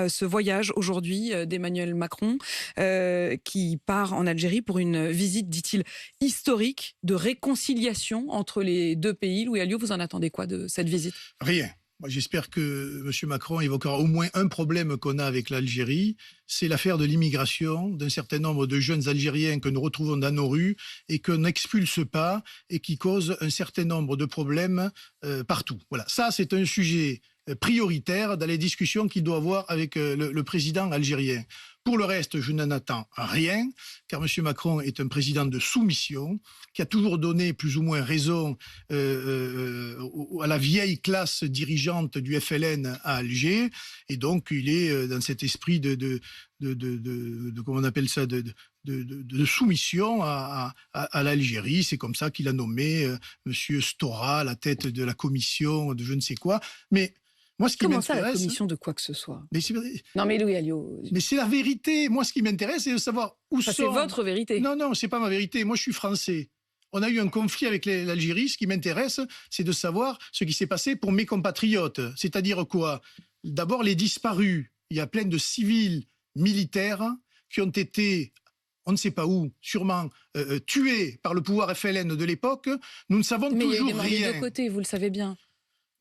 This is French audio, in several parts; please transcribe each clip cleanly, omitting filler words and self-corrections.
ce voyage aujourd'hui d'Emmanuel Macron qui part en Algérie pour une visite, dit-il, historique de réconciliation entre les deux pays. Louis Alliot, vous en attendez quoi de cette visite? Rien. Moi, j'espère que M. Macron évoquera au moins un problème qu'on a avec l'Algérie, c'est l'affaire de l'immigration d'un certain nombre de jeunes Algériens que nous retrouvons dans nos rues et qu'on n'expulse pas et qui causent un certain nombre de problèmes partout. Voilà, ça c'est un sujet prioritaire dans les discussions qu'il doit avoir avec le président algérien. Pour le reste, je n'en attends rien, car M. Macron est un président de soumission, qui a toujours donné plus ou moins raison à la vieille classe dirigeante du FLN à Alger, et donc il est dans cet esprit de comment on appelle ça, de soumission à l'Algérie. C'est comme ça qu'il a nommé M. Stora à la tête de la commission de je ne sais quoi. Mais moi, ce qui Comment ça, la m'intéresse, commission de quoi que ce soit? mais Non mais Louis Alliot, mais c'est la vérité. Moi, ce qui m'intéresse, c'est de savoir où ça sont... c'est votre vérité. Non, c'est pas ma vérité. Moi, je suis français. On a eu un conflit avec l'Algérie. Ce qui m'intéresse, c'est de savoir ce qui s'est passé pour mes compatriotes. C'est-à-dire quoi? D'abord, les disparus. Il y a plein de civils militaires qui ont été, on ne sait pas où, sûrement tués par le pouvoir FLN de l'époque. Nous ne savons Mais il y a eu toujours des morts des rien. deux côtés, vous le savez bien.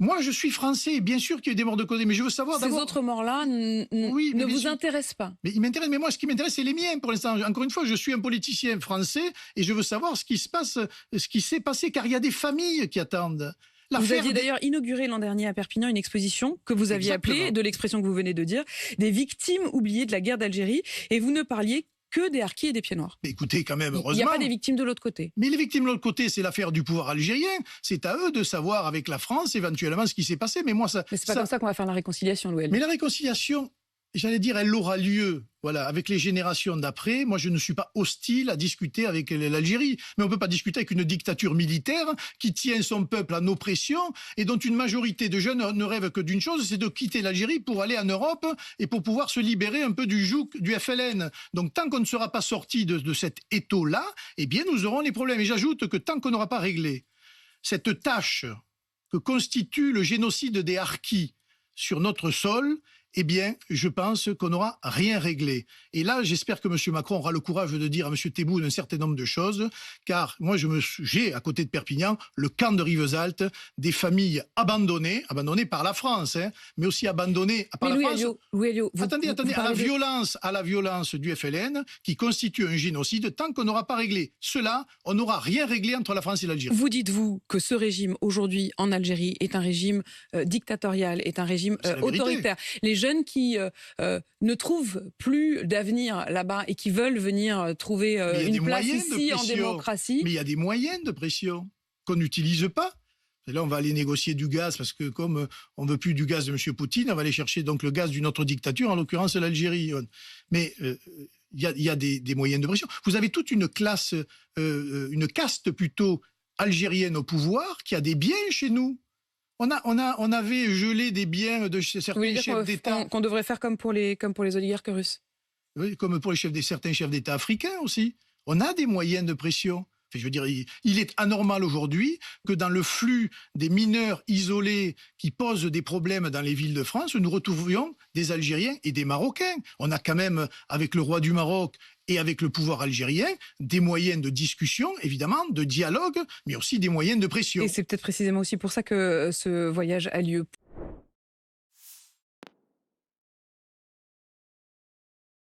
Moi, je suis français. Bien sûr qu'il y a eu des morts de côté, mais je veux savoir Ces d'abord... autres morts-là Oui, mais ne bien vous sûr. intéressent pas. Mais il m'intéresse, mais moi, ce qui m'intéresse, c'est les miens pour l'instant. Encore une fois, je suis un politicien français et je veux savoir ce qui se passe, ce qui s'est passé, car il y a des familles qui attendent. Vous aviez d'ailleurs inauguré l'an dernier à Perpignan une exposition que vous aviez appelée, de l'expression que vous venez de dire, des victimes oubliées de la guerre d'Algérie, et vous ne parliez que des harkis et des pieds noirs. Mais écoutez, quand même, heureusement. Il n'y a pas des victimes de l'autre côté. Mais les victimes de l'autre côté, c'est l'affaire du pouvoir algérien. C'est à eux de savoir avec la France, éventuellement, ce qui s'est passé. Mais moi, ça... Mais c'est pas comme ça qu'on va faire la réconciliation, Louis Alliot. Mais la réconciliation, j'allais dire, elle aura lieu, voilà, avec les générations d'après. Moi, je ne suis pas hostile à discuter avec l'Algérie. Mais on ne peut pas discuter avec une dictature militaire qui tient son peuple en oppression et dont une majorité de jeunes ne rêvent que d'une chose, c'est de quitter l'Algérie pour aller en Europe et pour pouvoir se libérer un peu du joug du FLN. Donc, tant qu'on ne sera pas sorti de cet étau-là, eh bien, nous aurons les problèmes. Et j'ajoute que tant qu'on n'aura pas réglé cette tâche que constitue le génocide des Harkis sur notre sol, eh bien, je pense qu'on n'aura rien réglé. Et là, j'espère que M. Macron aura le courage de dire à M. Tebboune un certain nombre de choses, car moi, j'ai, à côté de Perpignan, le camp de Rivesaltes, des familles abandonnées par la France, hein, mais aussi abandonnées par la France. Louis Alliot, Attendez, à la violence du FLN, qui constitue un génocide, tant qu'on n'aura pas réglé cela, on n'aura rien réglé entre la France et l'Algérie. Vous dites-vous que ce régime, aujourd'hui, en Algérie, est un régime dictatorial, est un régime autoritaire. Les jeunes qui ne trouvent plus d'avenir là-bas et qui veulent venir trouver une place ici en démocratie. Mais il y a des moyens de pression qu'on n'utilise pas. Et là, on va aller négocier du gaz parce que comme on veut plus du gaz de M. Poutine, on va aller chercher donc le gaz d'une autre dictature, en l'occurrence l'Algérie. Mais il y a des moyens de pression. Vous avez toute une classe, une caste plutôt algérienne au pouvoir qui a des biens chez nous. On avait gelé des biens de certains chefs d'État. Qu'on devrait faire comme pour les oligarques russes. Oui, comme pour certains chefs d'État africains aussi. On a des moyens de pression. Enfin, je veux dire, il est anormal aujourd'hui que dans le flux des mineurs isolés qui posent des problèmes dans les villes de France, nous retrouvions des Algériens et des Marocains. On a quand même, avec le roi du Maroc et avec le pouvoir algérien, des moyens de discussion, évidemment, de dialogue, mais aussi des moyens de pression. Et c'est peut-être précisément aussi pour ça que ce voyage a lieu.